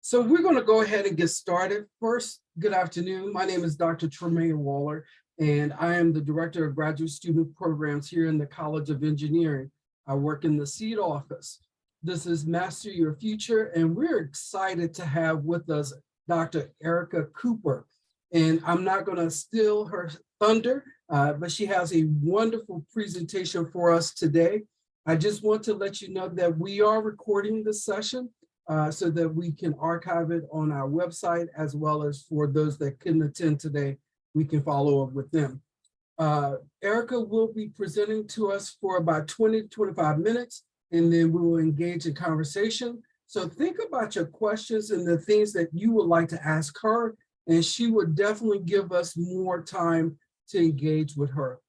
So we're going to go ahead and get started. First, good afternoon. My name is Dr. Tremaine Waller, and I am the Director of Graduate Student Programs here in the College of Engineering. I work in the SEED office. This is Master Your Future, and we're excited to have with us Dr. Erica Cooper. And I'm not going to steal her thunder, but she has a wonderful presentation for us today. I just want to let you know that we are recording this session so that we can archive it on our website, as well as for those that couldn't attend today, we can follow up with them. Erica will be presenting to us for about 20 to 25 minutes, and then we will engage in conversation. So think about your questions and the things that you would like to ask her, and she would definitely give us more time to engage with her.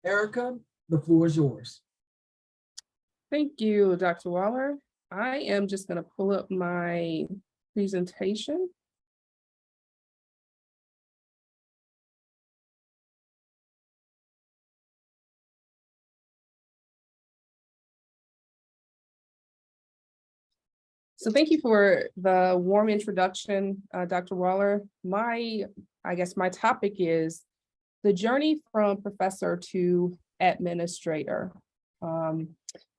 Erica, the floor is yours. Thank you, Dr. Waller. I am just going to pull up my presentation. So thank you for the warm introduction, Dr. Waller. I guess my topic is the journey from professor to administrator.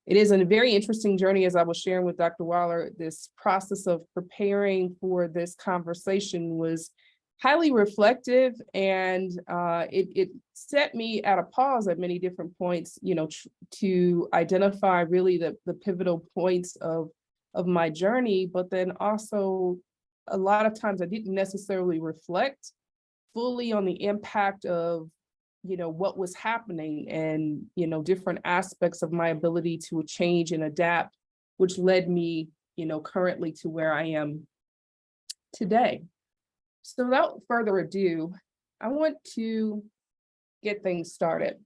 It is a very interesting journey, as I was sharing with Dr. Waller. This process of preparing for this conversation was highly reflective, and it set me at a pause at many different points, to identify really the pivotal points of my journey. But then also, a lot of times I didn't necessarily reflect fully on the impact of what was happening and, different aspects of my ability to change and adapt, which led me, currently to where I am today. So without further ado, I want to get things started.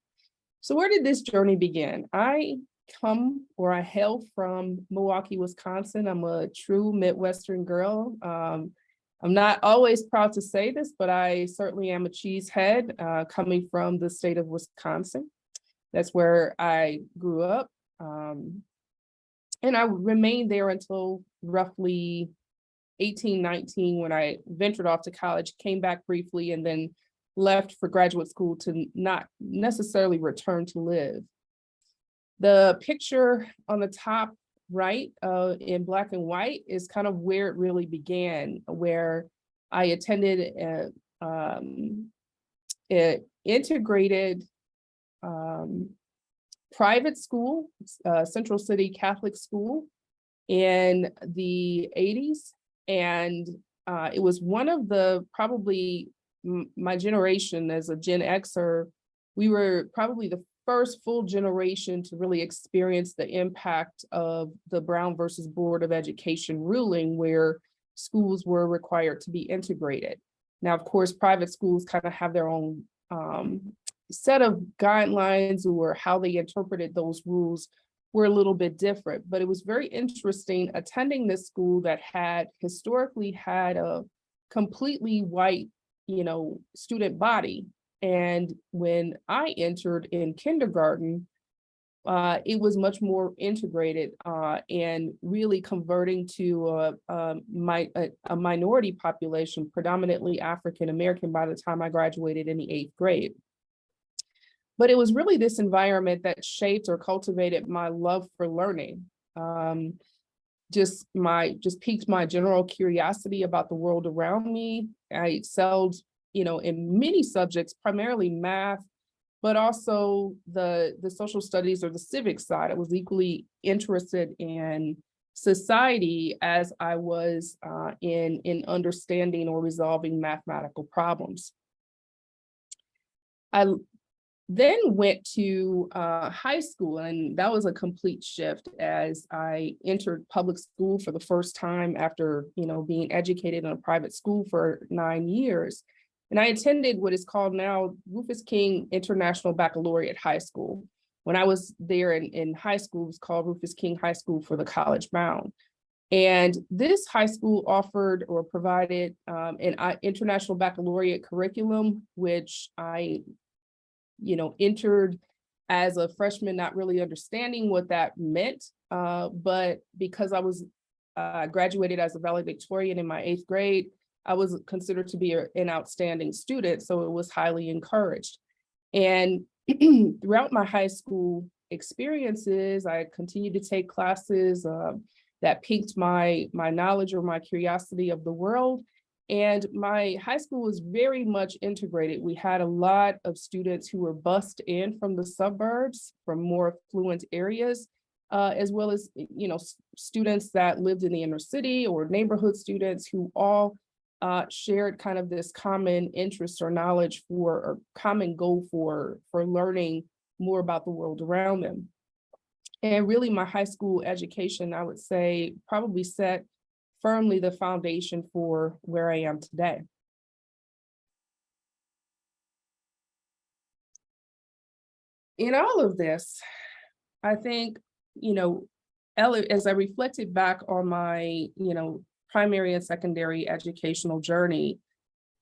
So where did this journey begin? I hail from Milwaukee, Wisconsin. I'm a true Midwestern girl. I'm not always proud to say this, but I certainly am a cheesehead, coming from the state of Wisconsin. That's where I grew up. And I remained there until roughly 18, 19, when I ventured off to college, came back briefly, and then left for graduate school to not necessarily return to live. The picture on the top right, in black and white, is kind of where it really began, where I attended an integrated private school, Central City Catholic school, in the 80s. And it was one of the, probably my generation as a Gen Xer, we were probably the first full generation to really experience the impact of the Brown versus Board of Education ruling, where schools were required to be integrated. Now, of course, private schools kind of have their own set of guidelines, or how they interpreted those rules were a little bit different. But it was very interesting attending this school that had historically had a completely white, student body. And when I entered in kindergarten, it was much more integrated, and really converting to a minority population, predominantly African American, by the time I graduated in the 8th grade. But it was really this environment that shaped or cultivated my love for learning. Just piqued my general curiosity about the world around me. I excelled in many subjects, primarily math, but also the social studies or the civic side. I was equally interested in society as I was in understanding or resolving mathematical problems. I then went to high school, and that was a complete shift as I entered public school for the first time after being educated in a private school for 9 years. And I attended what is called now Rufus King International Baccalaureate High School. When I was there in high school, it was called Rufus King High School for the College Bound. And this high school offered or provided an international baccalaureate curriculum, which I entered as a freshman, not really understanding what that meant. But because I was graduated as a valedictorian in my 8th grade. I was considered to be an outstanding student, so it was highly encouraged. And throughout my high school experiences, I continued to take classes that piqued my knowledge or my curiosity of the world. And my high school was very much integrated. We had a lot of students who were bused in from the suburbs, from more affluent areas, as well as, students that lived in the inner city or neighborhood students who all shared kind of this common interest or knowledge or common goal for learning more about the world around them. And really my high school education, I would say, probably set firmly the foundation for where I am today. In all of this, I think, as I reflected back on my, primary and secondary educational journey,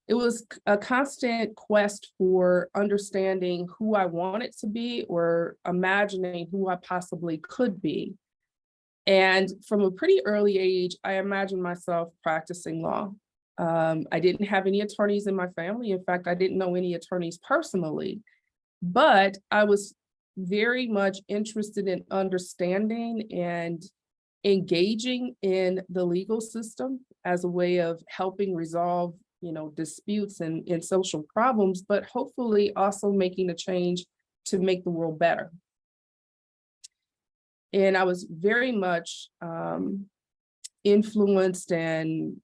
it was a constant quest for understanding who I wanted to be or imagining who I possibly could be. And from a pretty early age, I imagined myself practicing law. I didn't have any attorneys in my family. In fact, I didn't know any attorneys personally, but I was very much interested in understanding and engaging in the legal system as a way of helping resolve, disputes and social problems, but hopefully also making a change to make the world better. And I was very much influenced and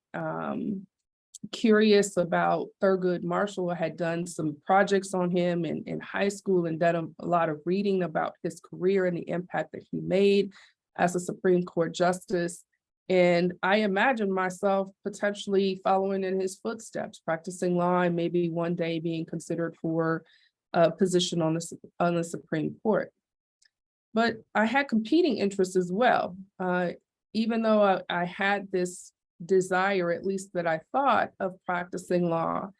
curious about Thurgood Marshall. I had done some projects on him in high school and done a lot of reading about his career and the impact that he made as a Supreme Court justice. And I imagined myself potentially following in his footsteps, practicing law and maybe one day being considered for a position on the Supreme Court. But I had competing interests as well. Even though I had this desire, at least that I thought, of practicing law,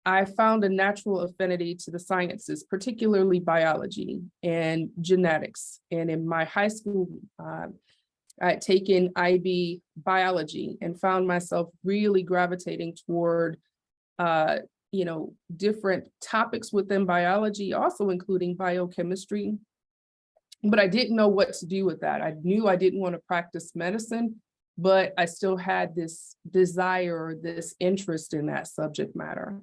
I found a natural affinity to the sciences, particularly biology and genetics. And in my high school, I had taken IB biology and found myself really gravitating toward, different topics within biology, also including biochemistry. But I didn't know what to do with that. I knew I didn't want to practice medicine, but I still had this desire, this interest in that subject matter.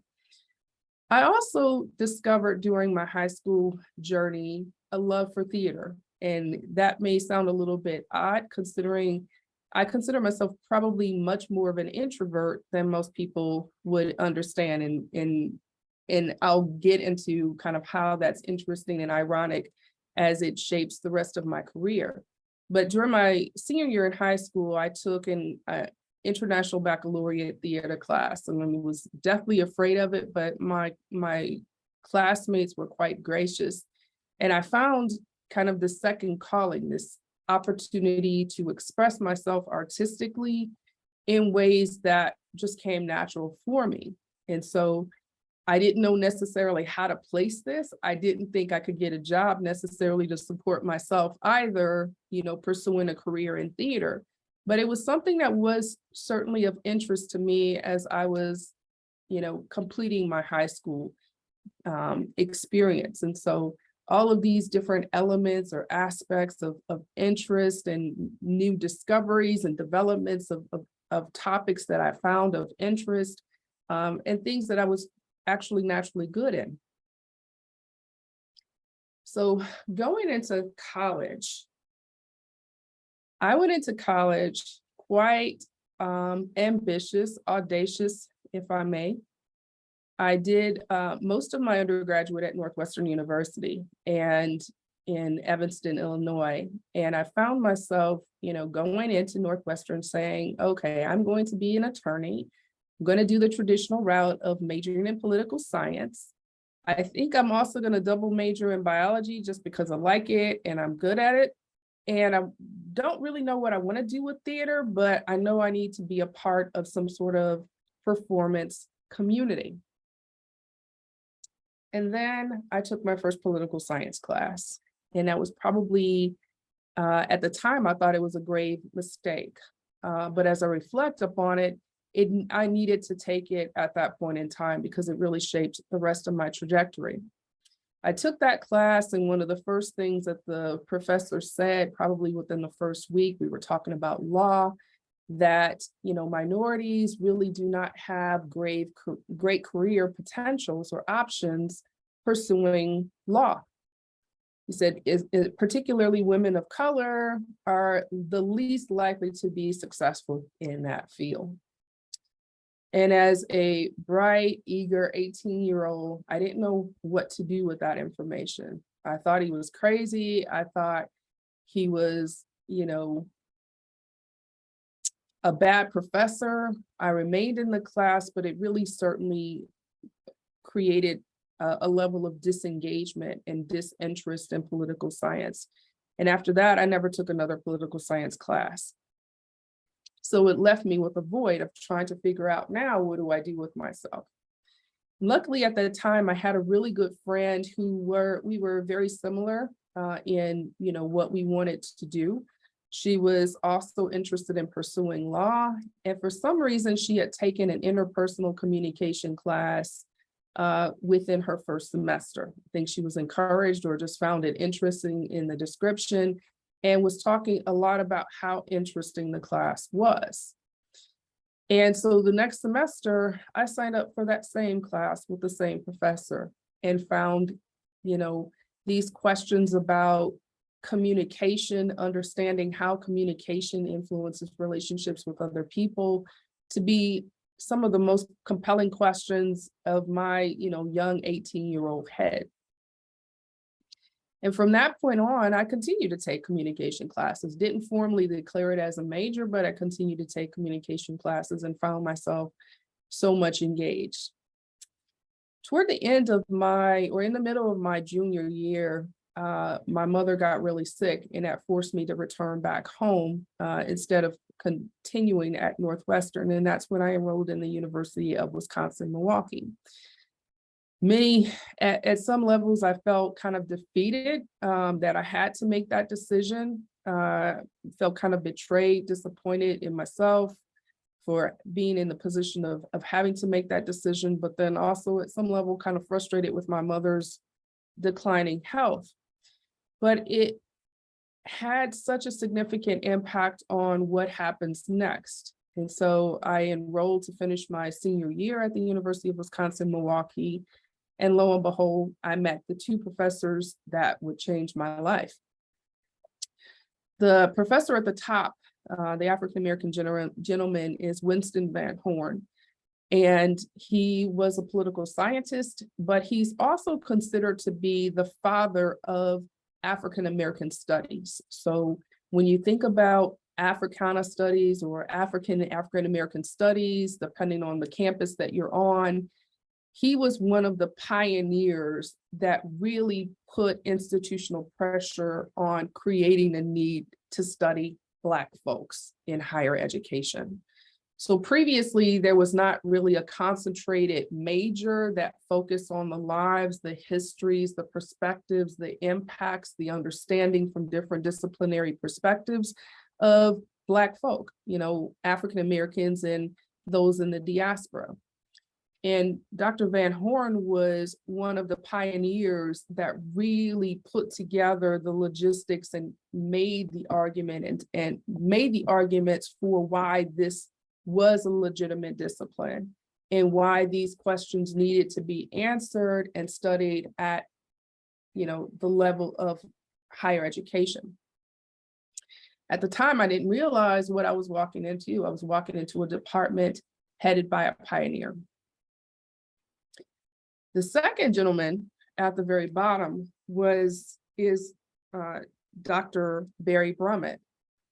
I also discovered during my high school journey a love for theater. And that may sound a little bit odd, considering I consider myself probably much more of an introvert than most people would understand. And I'll get into kind of how that's interesting and ironic as it shapes the rest of my career. But during my senior year in high school, I took an International Baccalaureate theater class. And I was definitely afraid of it, but my classmates were quite gracious. And I found kind of the second calling, this opportunity to express myself artistically in ways that just came natural for me. And so I didn't know necessarily how to place this. I didn't think I could get a job necessarily to support myself either, pursuing a career in theater. But it was something that was certainly of interest to me as I was, completing my high school experience. And so all of these different elements or aspects of interest and new discoveries and developments of topics that I found of interest and things that I was actually naturally good in. So going into college, I went into college quite ambitious, audacious, if I may. I did most of my undergraduate at Northwestern University and in Evanston, Illinois. And I found myself, going into Northwestern saying, okay, I'm going to be an attorney. I'm going to do the traditional route of majoring in political science. I think I'm also going to double major in biology just because I like it and I'm good at it. And I don't really know what I want to do with theater, but I know I need to be a part of some sort of performance community. And then I took my first political science class. And that was probably, at the time, I thought it was a grave mistake. But as I reflect upon it, I needed to take it at that point in time because it really shaped the rest of my trajectory. I took that class, and one of the first things that the professor said, probably within the first week, we were talking about law, that minorities really do not have great career potentials or options pursuing law. He said, particularly women of color are the least likely to be successful in that field. And as a bright, eager 18-year-old, I didn't know what to do with that information. I thought he was crazy. I thought he was, a bad professor. I remained in the class, but it really certainly created a level of disengagement and disinterest in political science. And after that, I never took another political science class. So it left me with a void of trying to figure out, now, what do I do with myself? Luckily, at that time, I had a really good friend we were very similar in what we wanted to do. She was also interested in pursuing law. And for some reason, she had taken an interpersonal communication class within her first semester. I think she was encouraged or just found it interesting in the description, and was talking a lot about how interesting the class was. And so the next semester, I signed up for that same class with the same professor and found, these questions about communication, understanding how communication influences relationships with other people, to be some of the most compelling questions of my, young 18-year-old head. And from that point on, I continued to take communication classes, didn't formally declare it as a major, but I continued to take communication classes and found myself so much engaged. Toward the end of in the middle of my junior year, my mother got really sick, and that forced me to return back home instead of continuing at Northwestern. And that's when I enrolled in the University of Wisconsin-Milwaukee. At some levels, I felt kind of defeated that I had to make that decision. Felt kind of betrayed, disappointed in myself for being in the position of having to make that decision, but then also at some level kind of frustrated with my mother's declining health. But it had such a significant impact on what happens next. And so I enrolled to finish my senior year at the University of Wisconsin-Milwaukee. And lo and behold, I met the two professors that would change my life. The professor at the top, the African-American gentleman, is Winston Van Horn. And he was a political scientist, but he's also considered to be the father of African-American studies. So when you think about Africana studies or African-American studies, depending on the campus that you're on, he was one of the pioneers that really put institutional pressure on creating a need to study Black folks in higher education. So previously, there was not really a concentrated major that focused on the lives, the histories, the perspectives, the impacts, the understanding from different disciplinary perspectives of Black folk, African Americans and those in the diaspora. And Dr. Van Horn was one of the pioneers that really put together the logistics and made the argument and made the arguments for why this was a legitimate discipline and why these questions needed to be answered and studied at, the level of higher education. At the time, I didn't realize what I was walking into. I was walking into a department headed by a pioneer. The second gentleman at the very bottom is Dr. Barry Brummett,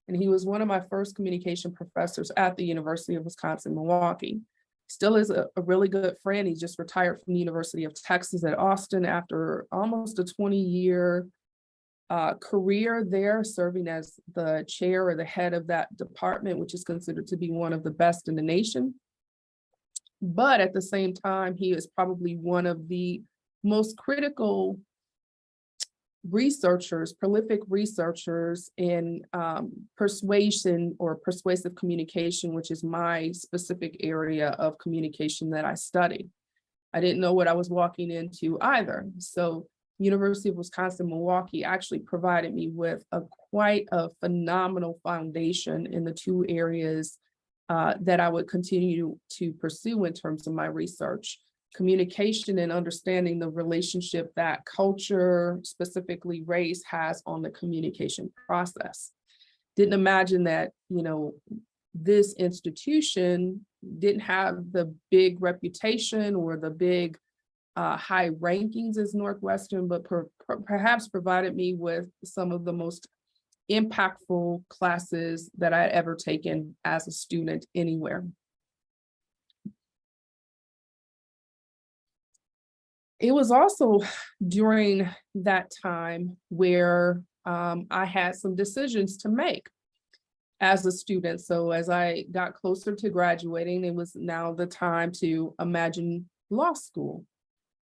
and he was one of my first communication professors at the University of Wisconsin-Milwaukee. Still is a really good friend. He just retired from the University of Texas at Austin after almost a 20-year career there, serving as the chair or the head of that department, which is considered to be one of the best in the nation. But at the same time, he is probably one of the most critical researchers, prolific researchers in persuasion or persuasive communication, which is my specific area of communication that I study. I didn't know what I was walking into either. So University of Wisconsin-Milwaukee actually provided me with quite a phenomenal foundation in the two areas that I would continue to pursue in terms of my research: communication and understanding the relationship that culture, specifically race, has on the communication process. Didn't imagine that, this institution didn't have the big reputation or the big high rankings as Northwestern, but perhaps provided me with some of the most impactful classes that I had ever taken as a student anywhere. It was also during that time where I had some decisions to make as a student. So as I got closer to graduating, it was now the time to imagine law school.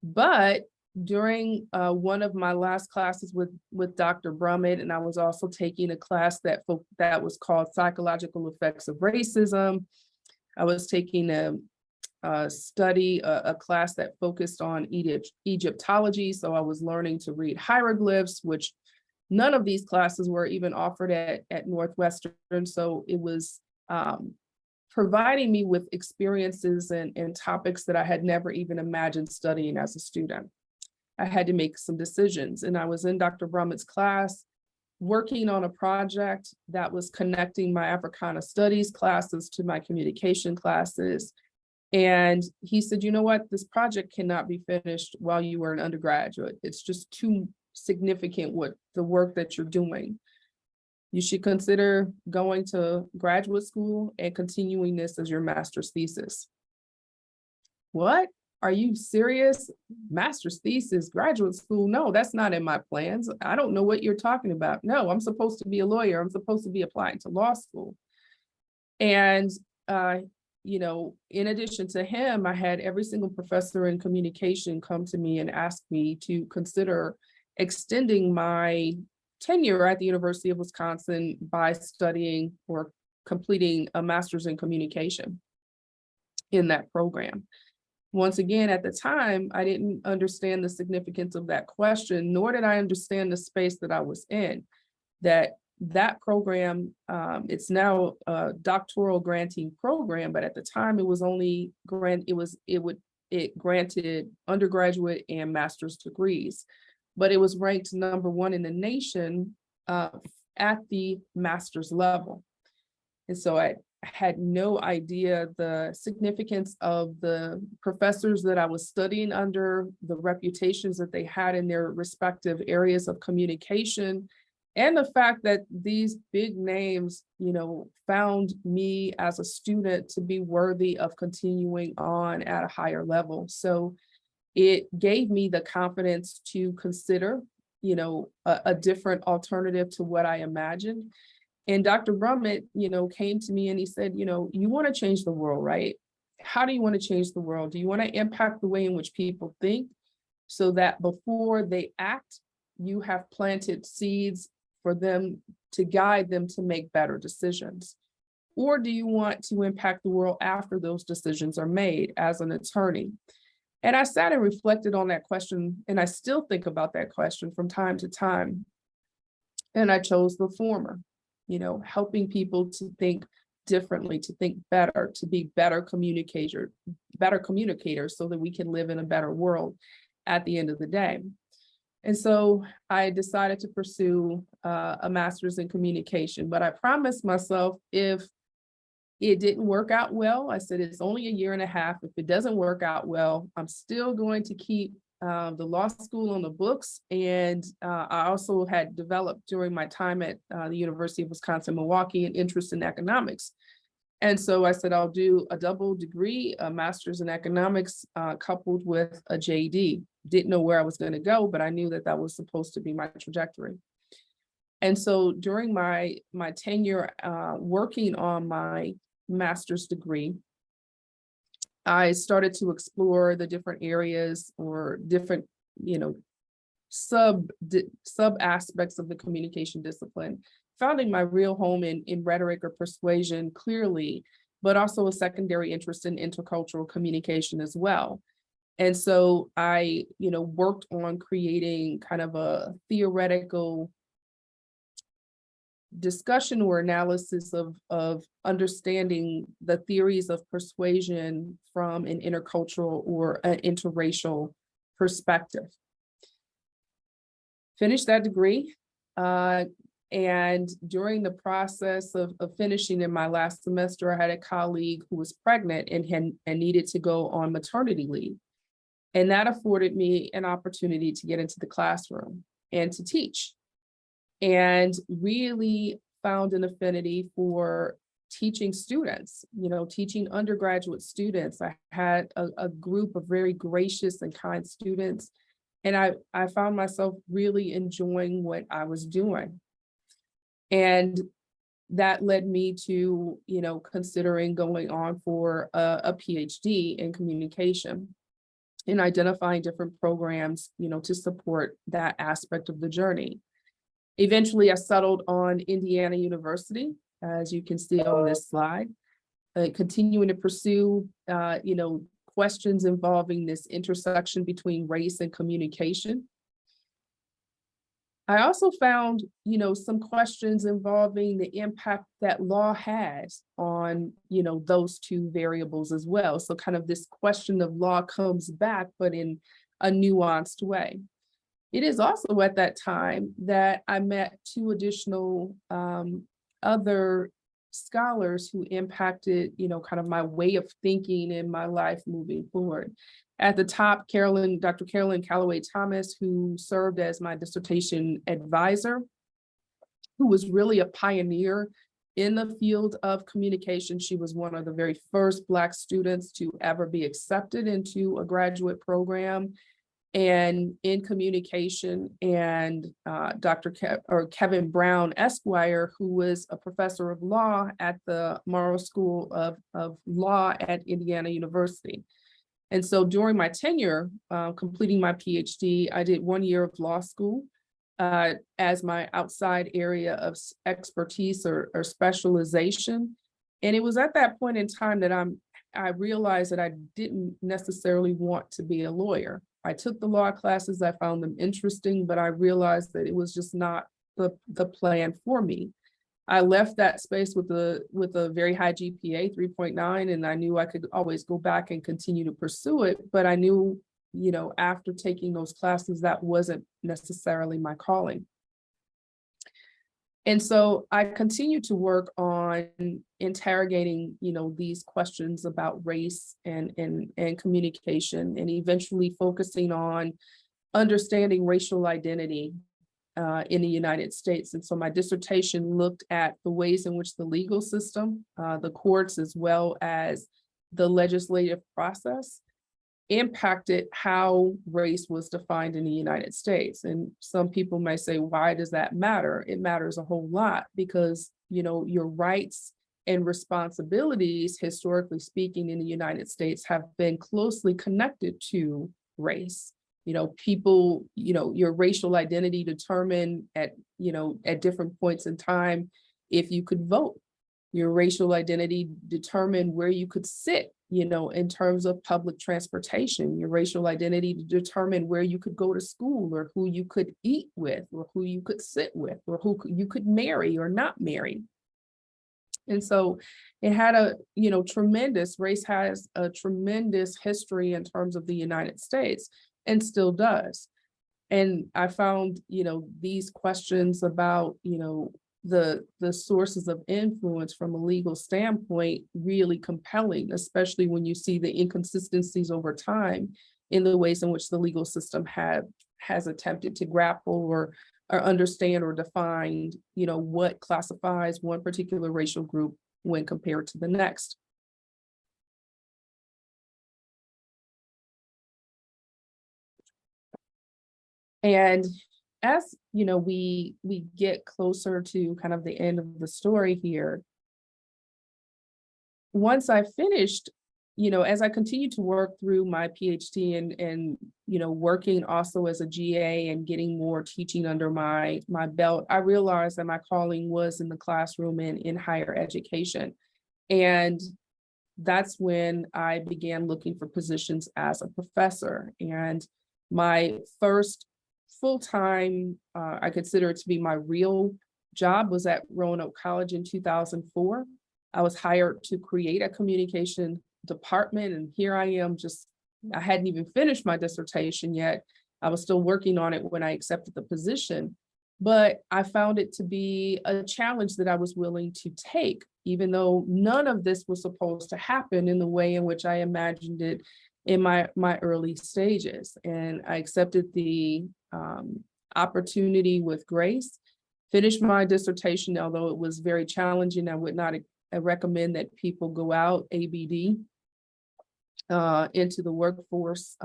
But during one of my last classes with Dr. Brummett, and I was also taking a class that was called Psychological Effects of Racism. I was taking a class that focused on Egyptology. So I was learning to read hieroglyphs, which none of these classes were even offered at Northwestern. So it was providing me with experiences and topics that I had never even imagined studying as a student. I had to make some decisions, and I was in Dr. Brummett's class working on a project that was connecting my Africana Studies classes to my communication classes. And he said, you know what, this project cannot be finished while you were an undergraduate. It's just too significant what the work that you're doing. You should consider going to graduate school and continuing this as your master's thesis. What? Are you serious? Master's thesis, graduate school? No, that's not in my plans. I don't know what you're talking about. No, I'm supposed to be a lawyer. I'm supposed to be applying to law school. And in addition to him, I had every single professor in communication come to me and ask me to consider extending my tenure at the University of Wisconsin by studying or completing a master's in communication in that program. Once again, at the time, I didn't understand the significance of that question, nor did I understand the space that I was in. That program, it's now a doctoral granting program, but at the time it was only it granted undergraduate and master's degrees, but it was ranked #1 in the nation at the master's level. And so I had no idea the significance of the professors that I was studying under, the reputations that they had in their respective areas of communication, and the fact that these big names, found me as a student to be worthy of continuing on at a higher level. So it gave me the confidence to consider, a different alternative to what I imagined. And Dr. Brummett, came to me and he said, you want to change the world, right? How do you want to change the world? Do you want to impact the way in which people think so that before they act, you have planted seeds for them to guide them to make better decisions? Or do you want to impact the world after those decisions are made as an attorney? And I sat and reflected on that question, and I still think about that question from time to time. And I chose the former. Helping people to think differently, to think better, to be better communicators so that we can live in a better world at the end of the day. And so I decided to pursue a master's in communication, but I promised myself if it didn't work out well, I said, it's only a year and a half. If it doesn't work out well, I'm still going to keep the law school on the books. And I also had developed during my time at the University of Wisconsin-Milwaukee an interest in economics. And so I said, I'll do a double degree, a master's in economics coupled with a JD. Didn't know where I was going to go, but I knew that was supposed to be my trajectory. And so during my tenure working on my master's degree, I started to explore the different areas or different, sub aspects of the communication discipline, finding my real home in rhetoric or persuasion clearly, but also a secondary interest in intercultural communication as well. And so I, worked on creating kind of a theoretical discussion or analysis of understanding the theories of persuasion from an intercultural or an interracial perspective. Finished that degree. And during the process of finishing in my last semester, I had a colleague who was pregnant and needed to go on maternity leave. And that afforded me an opportunity to get into the classroom and to teach. And really found an affinity for teaching students, teaching undergraduate students. I had a group of very gracious and kind students. And I found myself really enjoying what I was doing. And that led me to, considering going on for a PhD in communication and identifying different programs, to support that aspect of the journey. Eventually, I settled on Indiana University, as you can see on this slide, continuing to pursue, questions involving this intersection between race and communication. I also found, some questions involving the impact that law has on, those two variables as well. So kind of this question of law comes back, but in a nuanced way. It is also at that time that I met two additional other scholars who impacted, kind of my way of thinking in my life moving forward. At the top, Dr. Carolyn Calloway Thomas, who served as my dissertation advisor, who was really a pioneer in the field of communication. She was one of the very first Black students to ever be accepted into a graduate program and in communication, and Kevin Brown Esquire, who was a professor of law at the Morrow School of Law at Indiana University. And so during my tenure, completing my PhD, I did 1 year of law school as my outside area of expertise or specialization. And it was at that point in time that I realized that I didn't necessarily want to be a lawyer. I took the law classes, I found them interesting, but I realized that it was just not the plan for me. I left that space with a very high GPA, 3.9, and I knew I could always go back and continue to pursue it. But I knew, after taking those classes, that wasn't necessarily my calling. And so I continued to work on interrogating, these questions about race and communication, and eventually focusing on understanding racial identity in the United States. And so my dissertation looked at the ways in which the legal system, the courts, as well as the legislative process impacted how race was defined in the United States. And some people may say, why does that matter? It matters a whole lot because, your rights and responsibilities, historically speaking, in the United States have been closely connected to race. People, your racial identity determined at different points in time if you could vote. Your racial identity determined where you could sit, in terms of public transportation. Your racial identity determined where you could go to school, or who you could eat with, or who you could sit with, or who you could marry or not marry. And so it had race has a tremendous history in terms of the United States, and still does. And I found, these questions about, the sources of influence from a legal standpoint really compelling, especially when you see the inconsistencies over time in the ways in which the legal system has attempted to grapple or understand or define, what classifies one particular racial group when compared to the next. And as we get closer to kind of the end of the story here, once I finished, as I continue to work through my PhD and working also as a GA and getting more teaching under my belt, I realized that my calling was in the classroom and in higher education. And that's when I began looking for positions as a professor. And my first full-time, I consider it to be my real job, was at Roanoke College in 2004. I was hired to create a communication department, and here I am, I hadn't even finished my dissertation yet. I was still working on it when I accepted the position, but I found it to be a challenge that I was willing to take, even though none of this was supposed to happen in the way in which I imagined it in my early stages. And I accepted the opportunity with grace, finished my dissertation, although it was very challenging. I would not recommend that people go out ABD into the workforce,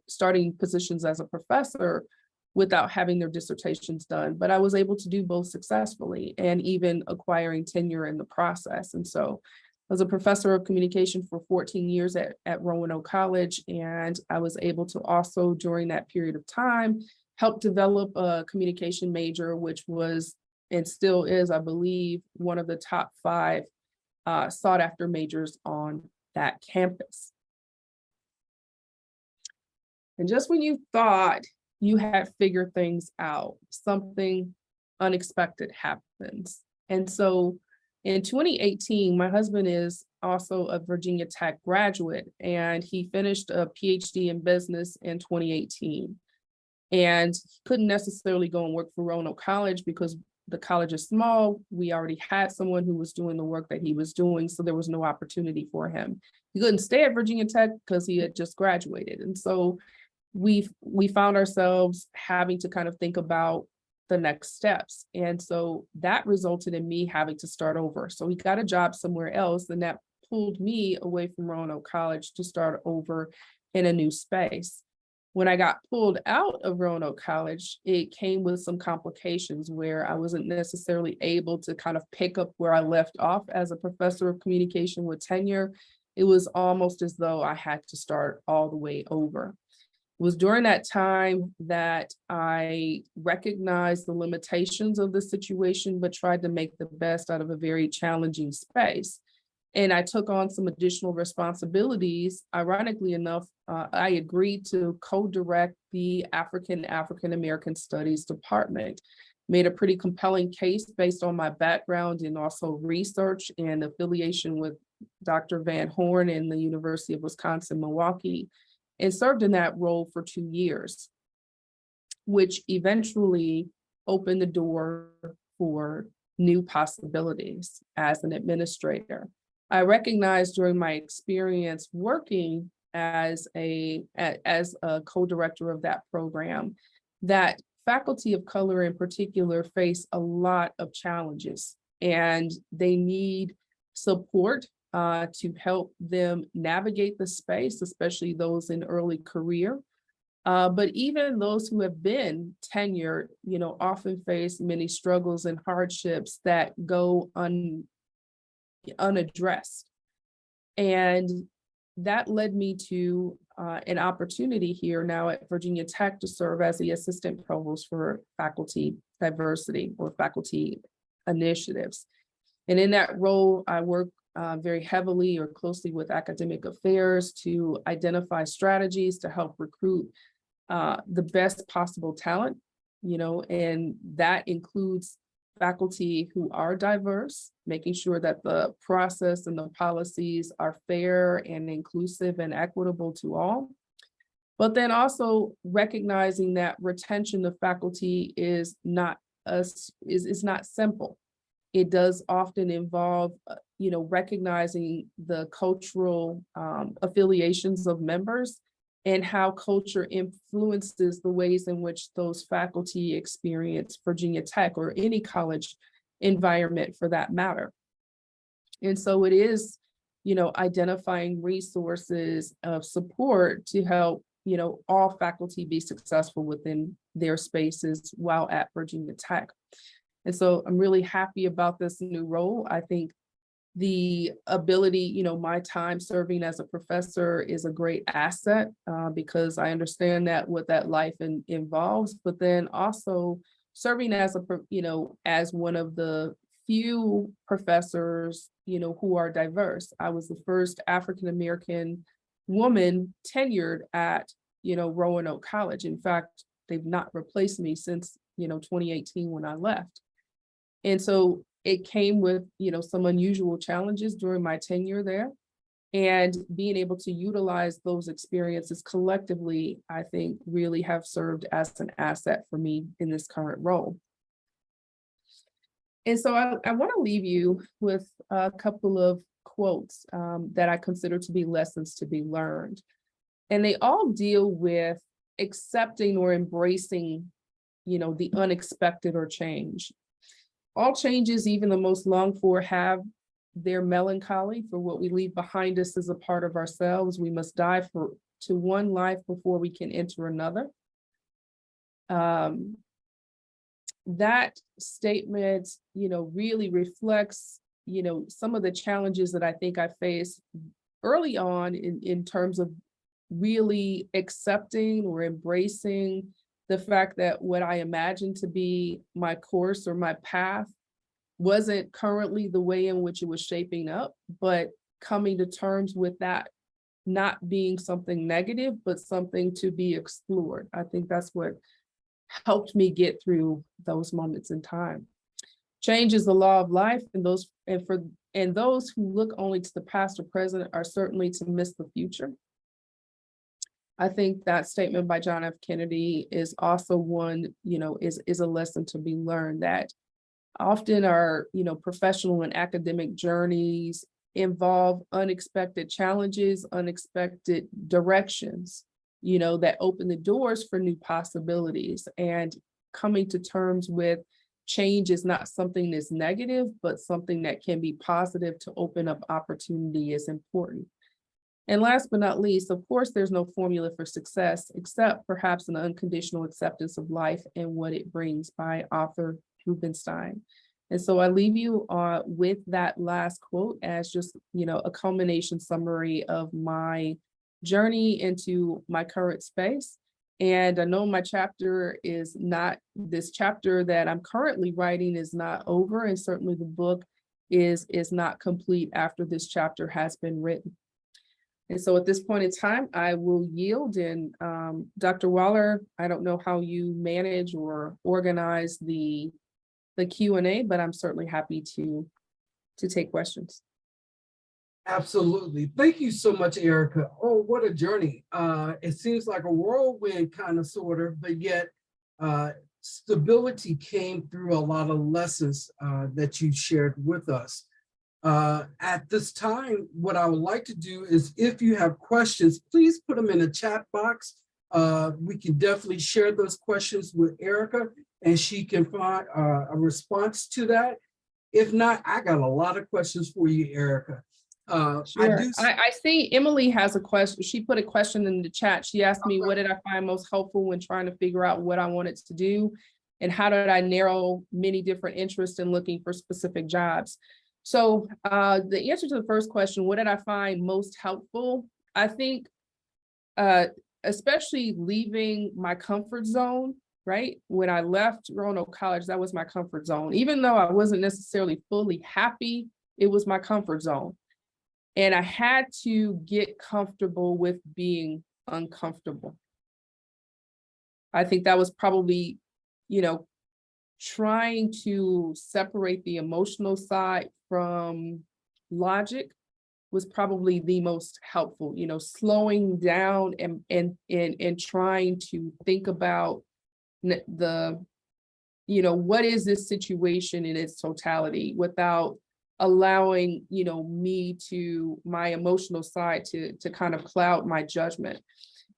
starting positions as a professor without having their dissertations done. But I was able to do both successfully and even acquiring tenure in the process. And so I was a professor of communication for 14 years at Roanoke College. And I was able to also, during that period of time, help develop a communication major, which was and still is, I believe, one of the top 5 sought after majors on that campus. And just when you thought you had figured things out, something unexpected happens. And so in 2018, my husband is also a Virginia Tech graduate, and he finished a PhD in business in 2018. And he couldn't necessarily go and work for Roanoke College because the college is small. We already had someone who was doing the work that he was doing, so there was no opportunity for him. He couldn't stay at Virginia Tech because he had just graduated. And so we found ourselves having to kind of think about the next steps. And so that resulted in me having to start over. So he got a job somewhere else, and that pulled me away from Roanoke College to start over in a new space. When I got pulled out of Roanoke College, it came with some complications where I wasn't necessarily able to kind of pick up where I left off as a professor of communication with tenure. It was almost as though I had to start all the way over. It was during that time that I recognized the limitations of the situation, but tried to make the best out of a very challenging space. And I took on some additional responsibilities. Ironically enough, I agreed to co-direct the African American Studies Department. Made a pretty compelling case based on my background and also research and affiliation with Dr. Van Horn in the University of Wisconsin-Milwaukee, and served in that role for 2 years, which eventually opened the door for new possibilities as an administrator. I recognized during my experience working as a co-director of that program that faculty of color in particular face a lot of challenges, and they need support to help them navigate the space, especially those in early career. But even those who have been tenured, often face many struggles and hardships that go unaddressed. And that led me to an opportunity here now at Virginia Tech to serve as the assistant provost for faculty diversity or faculty initiatives. And in that role, I work very heavily or closely with academic affairs to identify strategies to help recruit the best possible talent, and that includes faculty who are diverse, making sure that the process and the policies are fair and inclusive and equitable to all. But then also recognizing that retention of faculty is not simple. It does often involve, recognizing the cultural affiliations of members and how culture influences the ways in which those faculty experience Virginia Tech or any college environment for that matter. And so it is, identifying resources of support to help, all faculty be successful within their spaces while at Virginia Tech. And so I'm really happy about this new role. I think the ability, my time serving as a professor is a great asset because I understand that what that life involves, but then also serving as as one of the few professors, who are diverse. I was the first African-American woman tenured at, Roanoke College. In fact, they've not replaced me since, 2018 when I left. And so it came with, some unusual challenges during my tenure there. And being able to utilize those experiences collectively, I think really have served as an asset for me in this current role. And so I want to leave you with a couple of quotes that I consider to be lessons to be learned. And they all deal with accepting or embracing, the unexpected or change. All changes, even the most longed for, have their melancholy, for what we leave behind us is a part of ourselves. We must die to one life before we can enter another. That statement, really reflects, some of the challenges that I think I faced early on in terms of really accepting or embracing the fact that what I imagined to be my course or my path wasn't currently the way in which it was shaping up, but coming to terms with that not being something negative, but something to be explored. I think that's what helped me get through those moments in time. Change is the law of life, and those who look only to the past or present are certainly to miss the future. I think that statement by John F. Kennedy is also one, is a lesson to be learned, that often our, professional and academic journeys involve unexpected challenges, unexpected directions, that open the doors for new possibilities. And coming to terms with change is not something that's negative, but something that can be positive to open up opportunity is important. And last but not least, of course, there's no formula for success, except perhaps an unconditional acceptance of life and what it brings, by Arthur Rubinstein. And so I leave you with that last quote as just, a culmination summary of my journey into my current space. And I know my chapter is not, this chapter that I'm currently writing is not over, and certainly the book is not complete after this chapter has been written. And so at this point in time, I will yield. And Dr. Waller, I don't know how you manage or organize the Q&A, but I'm certainly happy to take questions. Absolutely. Thank you so much, Erica. Oh, what a journey. It seems like a whirlwind kind of, sort of, but yet stability came through a lot of lessons that you shared with us. At this time, what I would like to do is, if you have questions, please put them in the chat box. We can definitely share those questions with Erica, and she can find a response to that. If not, I got a lot of questions for you, Erica. Sure. I see Emily has a question. She put a question in the chat. She asked me, what did I find most helpful when trying to figure out what I wanted to do? And how did I narrow many different interests in looking for specific jobs? So the answer to the first question, what did I find most helpful? I think especially leaving my comfort zone, right? When I left Roanoke College, that was my comfort zone. Even though I wasn't necessarily fully happy, it was my comfort zone. And I had to get comfortable with being uncomfortable. I think that was probably, trying to separate the emotional side from logic was probably the most helpful, slowing down and trying to think about the, what is this situation in its totality, without allowing, my emotional side to kind of cloud my judgment.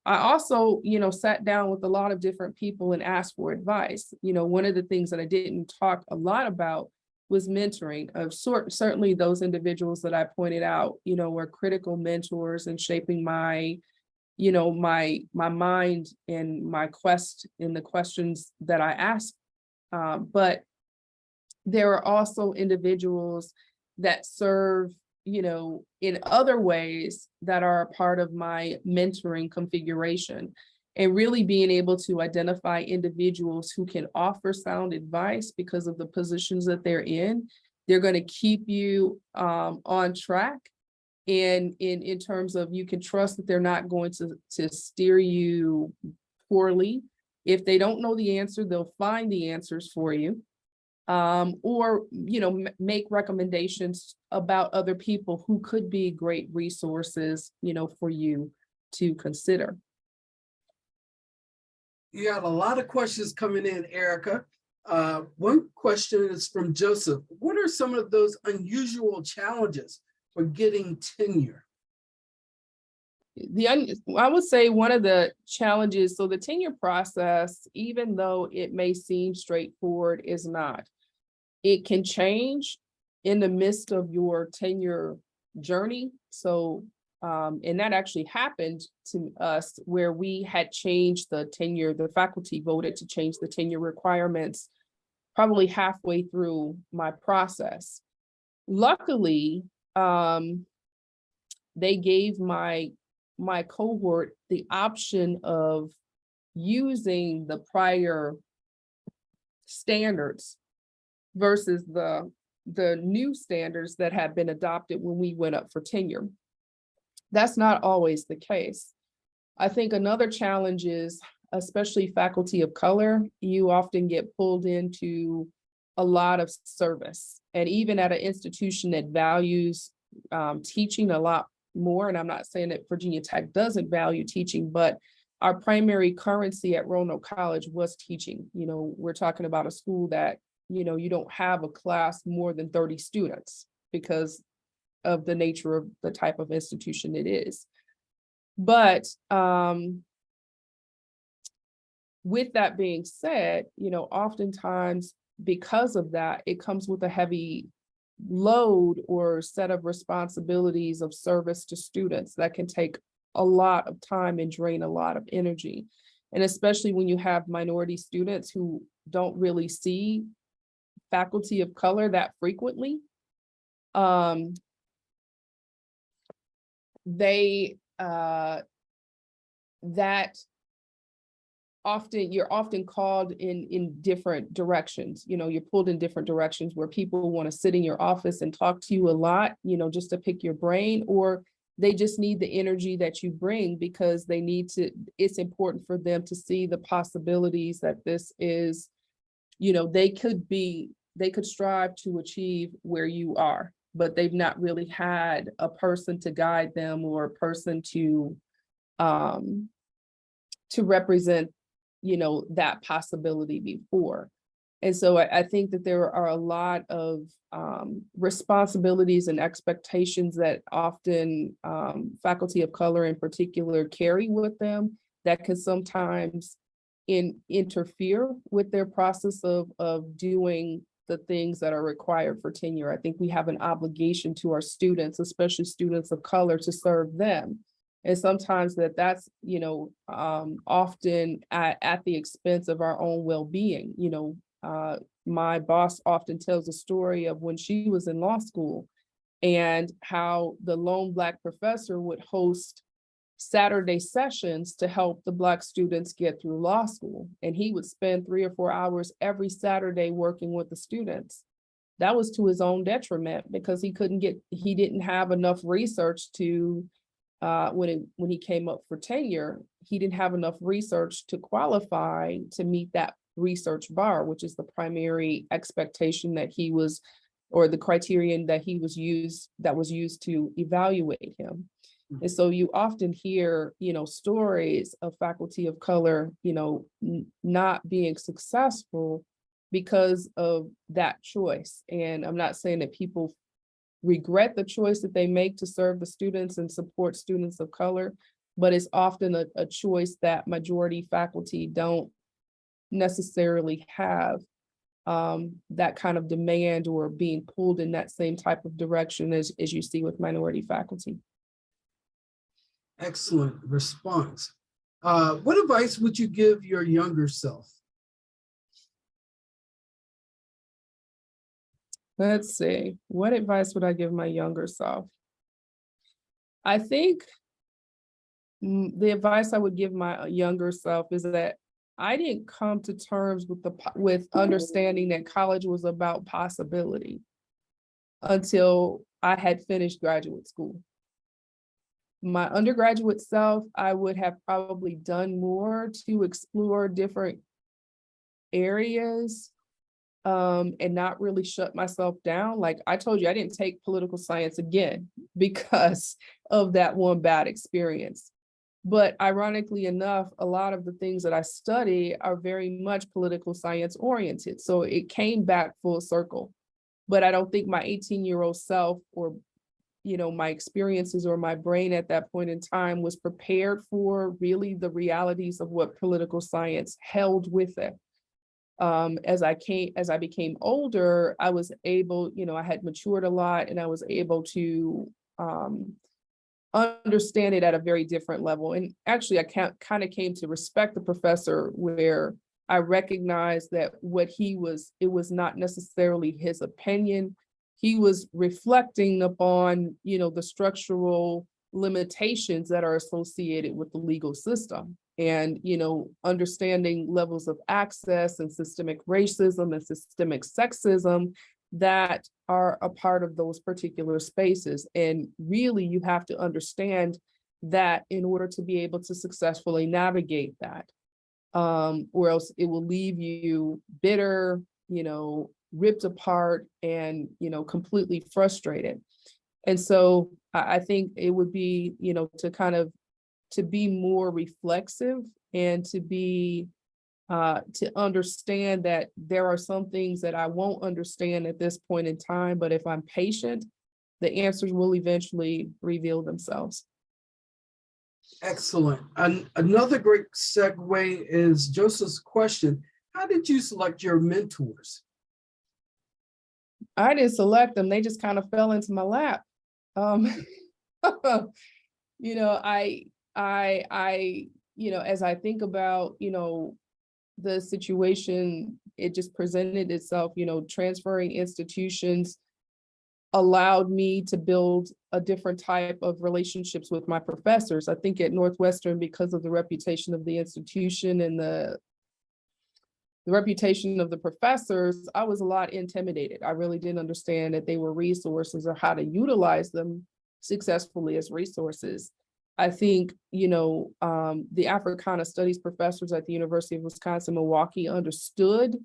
I also, sat down with a lot of different people and asked for advice. One of the things that I didn't talk a lot about was mentoring. Of certainly those individuals that I pointed out, were critical mentors in shaping my, my mind and my quest in the questions that I asked. But there are also individuals that serve, in other ways that are a part of my mentoring configuration, and really being able to identify individuals who can offer sound advice because of the positions that they're in. They're going to keep you on track. And in terms of, you can trust that they're not going to steer you poorly. If they don't know the answer, they'll find the answers for you. Or, make recommendations about other people who could be great resources, for you to consider. You got a lot of questions coming in, Erica. One question is from Joseph. What are some of those unusual challenges for getting tenure? I would say one of the challenges, so the tenure process, even though it may seem straightforward, is not. It can change in the midst of your tenure journey. So, and that actually happened to us, where we had changed the tenure, the faculty voted to change the tenure requirements probably halfway through my process. Luckily, they gave my cohort the option of using the prior standards versus the new standards that had been adopted when we went up for tenure. That's not always the case. I think another challenge is, especially faculty of color, you often get pulled into a lot of service. And even at an institution that values teaching a lot more, and I'm not saying that Virginia Tech doesn't value teaching, but our primary currency at Roanoke College was teaching. We're talking about a school that, you don't have a class more than 30 students because of the nature of the type of institution it is. But with that being said, oftentimes because of that, it comes with a heavy load or set of responsibilities of service to students that can take a lot of time and drain a lot of energy. And especially when you have minority students who don't really see faculty of color that frequently, you're often called in different directions. You're pulled in different directions where people want to sit in your office and talk to you a lot, just to pick your brain, or they just need the energy that you bring because it's important for them to see the possibilities that this is, they could strive to achieve where you are, but they've not really had a person to guide them or a person to represent, that possibility before. And so I think that there are a lot of responsibilities and expectations that often faculty of color in particular carry with them that can sometimes interfere with their process of doing the things that are required for tenure. I think we have an obligation to our students, especially students of color, to serve them. And sometimes that's, often at the expense of our own well-being. My boss often tells a story of when she was in law school and how the lone Black professor would host Saturday sessions to help the Black students get through law school. And he would spend 3 or 4 hours every Saturday working with the students. That was to his own detriment because he didn't have enough research to, when he came up for tenure, he didn't have enough research to qualify to meet that research bar, which is the primary expectation that he was, or the criterion that was used to evaluate him. And so you often hear, stories of faculty of color, not being successful because of that choice. And I'm not saying that people regret the choice that they make to serve the students and support students of color, but it's often a choice that majority faculty don't necessarily have that kind of demand or being pulled in that same type of direction as you see with minority faculty. Excellent response. What advice would you give your younger self? Let's see. What advice would I give my younger self? I think the advice I would give my younger self is that I didn't come to terms with with understanding that college was about possibility until I had finished graduate school. My undergraduate self, I would have probably done more to explore different areas and not really shut myself down. Like I told you, I didn't take political science again because of that one bad experience. But ironically enough, a lot of the things that I study are very much political science oriented. So it came back full circle. But I don't think my 18-year-old self or my experiences or my brain at that point in time was prepared for really the realities of what political science held with it. As I became older, I was able, I had matured a lot and I was able to understand it at a very different level. And actually, I kind of came to respect the professor where I recognized that it was not necessarily his opinion. He was reflecting upon, the structural limitations that are associated with the legal system and, understanding levels of access and systemic racism and systemic sexism that are a part of those particular spaces. And really, you have to understand that in order to be able to successfully navigate that, or else it will leave you bitter, ripped apart and, completely frustrated. And so I think it would be, to be more reflexive and to understand that there are some things that I won't understand at this point in time, but if I'm patient, the answers will eventually reveal themselves. Excellent. And another great segue is Joseph's question. How did you select your mentors? I didn't select them. They just kind of fell into my lap. Um, as I think about, the situation, it just presented itself, transferring institutions allowed me to build a different type of relationships with my professors. I think at Northwestern, because of the reputation of the institution and the reputation of the professors, I was a lot intimidated. I really didn't understand that they were resources or how to utilize them successfully as resources. I think, the Africana Studies professors at the University of Wisconsin-Milwaukee understood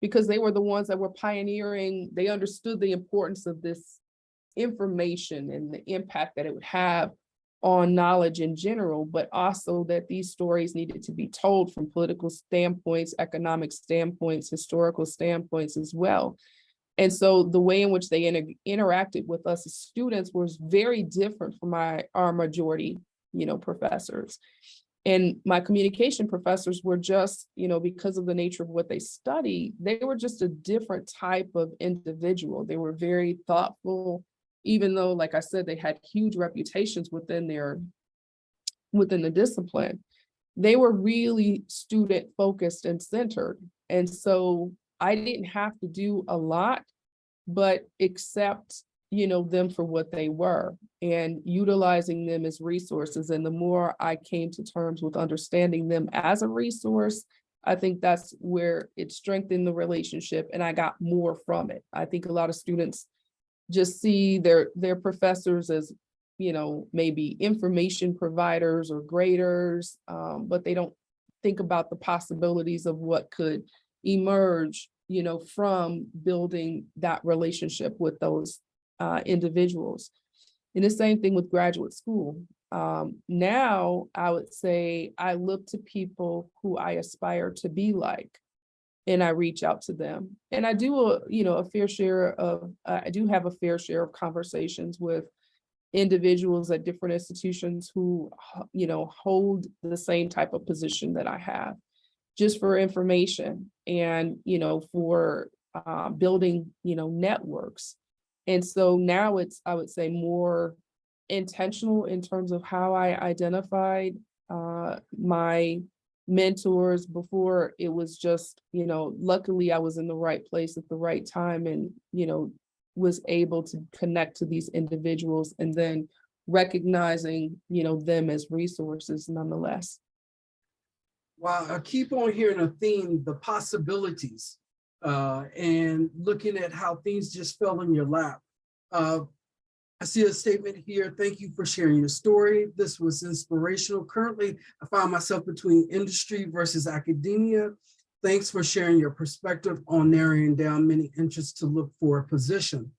because they were the ones that were pioneering. They understood the importance of this information and the impact that it would have on knowledge in general, but also that these stories needed to be told from political standpoints, economic standpoints, historical standpoints as well. And so the way in which they interacted with us as students was very different from our majority, professors. And my communication professors were just, because of the nature of what they study, they were just a different type of individual. They were very thoughtful, even though, like I said, they had huge reputations within the discipline. They were really student focused and centered. And so I didn't have to do a lot, but accept, them for what they were and utilizing them as resources. And the more I came to terms with understanding them as a resource, I think that's where it strengthened the relationship and I got more from it. I think a lot of students just see their professors as, maybe information providers or graders, but they don't think about the possibilities of what could emerge, from building that relationship with those individuals. And the same thing with graduate school. Now I would say I look to people who I aspire to be like, and I reach out to them. And I do I do have a fair share of conversations with individuals at different institutions who, hold the same type of position that I have, just for information and, for building, networks. And so now it's, I would say, more intentional in terms of how I identified my mentors. Before it was just, luckily I was in the right place at the right time and, was able to connect to these individuals and then recognizing, them as resources nonetheless. Wow, I keep on hearing a theme, the possibilities, and looking at how things just fell in your lap. Uh, I see a statement here. Thank you for sharing your story. This was inspirational. Currently, I find myself between industry versus academia. Thanks for sharing your perspective on narrowing down many interests to look for a position.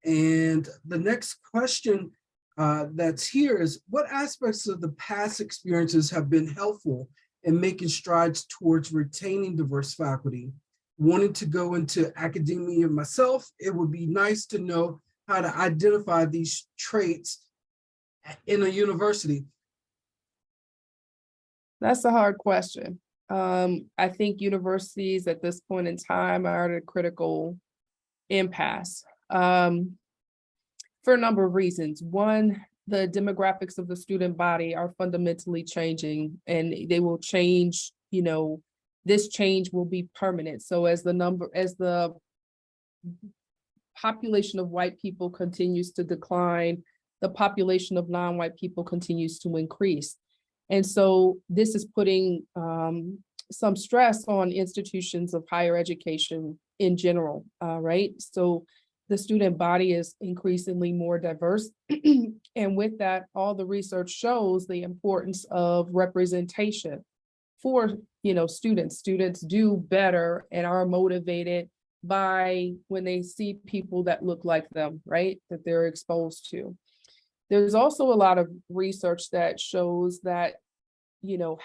And the next question that's here is, what aspects of the past experiences have been helpful in making strides towards retaining diverse faculty? Wanting to go into academia myself, it would be nice to know how to identify these traits in a university. That's a hard question. I think universities at this point in time are at a critical impasse for a number of reasons. One, the demographics of the student body are fundamentally changing, and they will change, this change will be permanent. So as the population of white people continues to decline, the population of non-white people continues to increase. And so this is putting some stress on institutions of higher education in general, right? So the student body is increasingly more diverse. And with that, all the research shows the importance of representation for, students. Students do better and are motivated by when they see people that look like them, right? That they're exposed to. There's also a lot of research that shows that,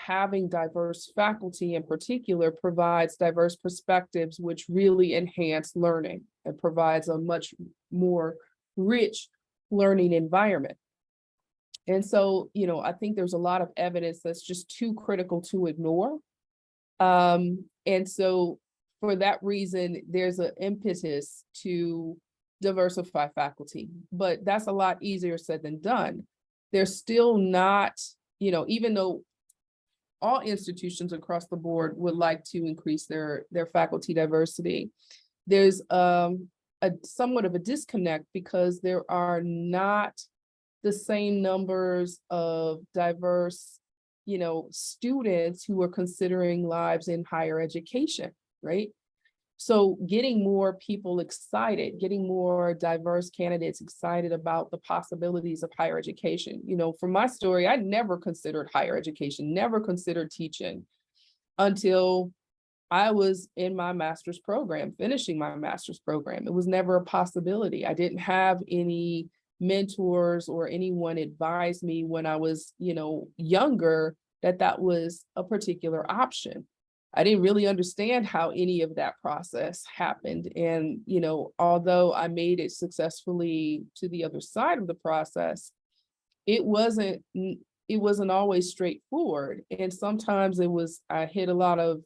having diverse faculty in particular provides diverse perspectives, which really enhance learning. It provides a much more rich learning environment. And so, I think there's a lot of evidence that's just too critical to ignore. And so for that reason, there's an impetus to diversify faculty, but that's a lot easier said than done. There's still not, even though all institutions across the board would like to increase their faculty diversity, there's a somewhat of a disconnect because there are not the same numbers of diverse, students who are considering lives in higher education, right? So getting more people excited, getting more diverse candidates excited about the possibilities of higher education. For my story, I never considered higher education, never considered teaching until I was in my master's program, finishing my master's program. It was never a possibility. I didn't have any mentors or anyone advise me when I was, younger, that was a particular option. I didn't really understand how any of that process happened. And, although I made it successfully to the other side of the process, it wasn't always straightforward. And sometimes I hit a lot of,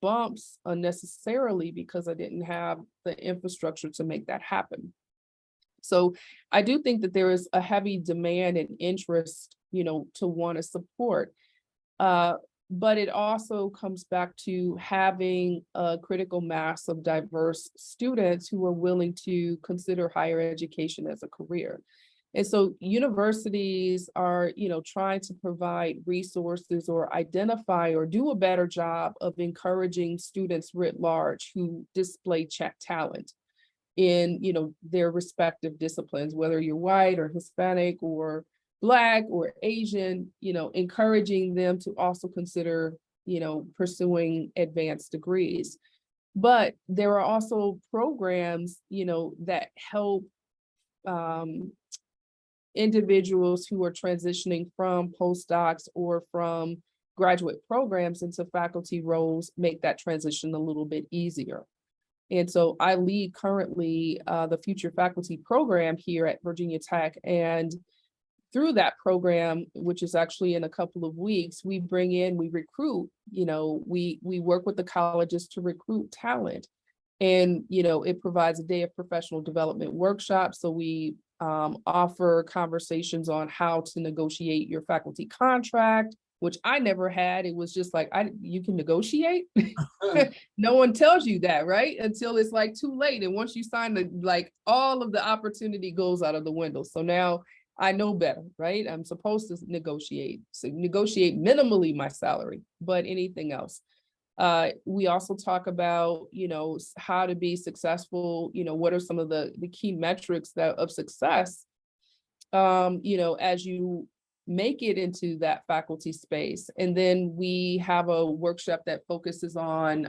bumps unnecessarily because I didn't have the infrastructure to make that happen. So I do think that there is a heavy demand and interest, to want to support. But it also comes back to having a critical mass of diverse students who are willing to consider higher education as a career. And so universities are, trying to provide resources or identify or do a better job of encouraging students writ large who display talent in, their respective disciplines, whether you're white or Hispanic or Black or Asian, encouraging them to also consider, pursuing advanced degrees. But there are also programs, that help individuals who are transitioning from postdocs or from graduate programs into faculty roles make that transition a little bit easier. And so I lead currently the Future Faculty Program here at Virginia Tech. And through that program, which is actually in a couple of weeks, we recruit, we work with the colleges to recruit talent. And, it provides a day of professional development workshops. So we offer conversations on how to negotiate your faculty contract, which I never had. It was just like, you can negotiate. No one tells you that, right? Until it's like too late. And once you sign the, like, all of the opportunity goes out of the window. So now I know better, right? I'm supposed to negotiate. So negotiate minimally my salary, but anything else. We also talk about, how to be successful, what are some of the key metrics of success, as you make it into that faculty space. And then we have a workshop that focuses on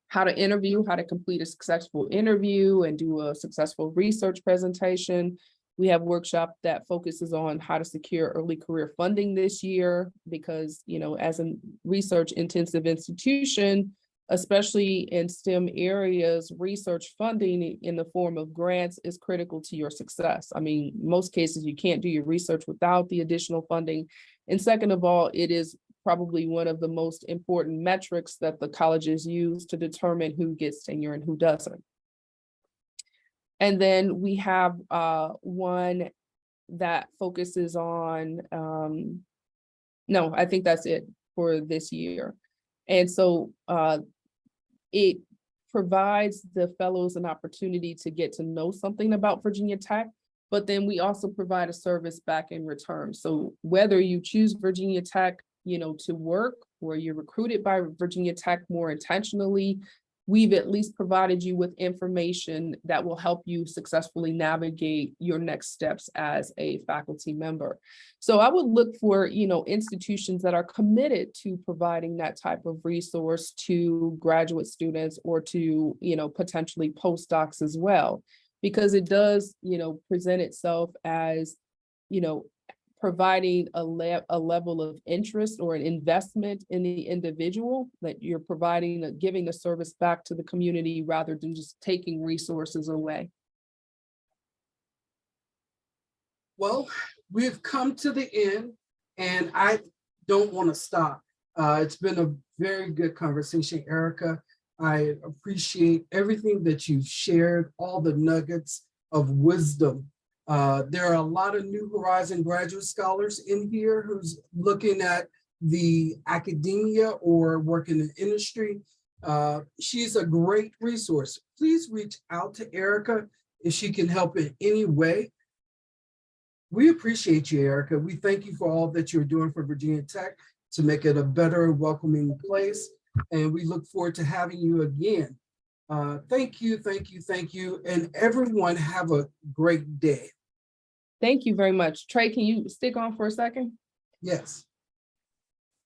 how to interview, how to complete a successful interview and do a successful research presentation. We have a workshop that focuses on how to secure early career funding this year, because, as a research intensive institution, especially in STEM areas, research funding in the form of grants is critical to your success. I mean, most cases you can't do your research without the additional funding. And second of all, it is probably one of the most important metrics that the colleges use to determine who gets tenure and who doesn't. And then we have one that focuses on, no, I think that's it for this year. And so it provides the fellows an opportunity to get to know something about Virginia Tech, but then we also provide a service back in return. So whether you choose Virginia Tech, to work, or you're recruited by Virginia Tech more intentionally, we've at least provided you with information that will help you successfully navigate your next steps as a faculty member. So I would look for, institutions that are committed to providing that type of resource to graduate students or to, potentially postdocs as well, because it does, present itself as, providing a level of interest or an investment in the individual, that you're providing, giving the service back to the community rather than just taking resources away. Well, we've come to the end, and I don't want to stop. It's been a very good conversation, Erica. I appreciate everything that you've shared, all the nuggets of wisdom. There are a lot of New Horizon graduate scholars in here who's looking at the academia or working in industry. She's a great resource. Please reach out to Erica if she can help in any way. We appreciate you, Erica. We thank you for all that you're doing for Virginia Tech to make it a better, welcoming place. And we look forward to having you again. Thank you, thank you, thank you. And everyone have a great day. Thank you very much. Trey, can you stick on for a second? Yes.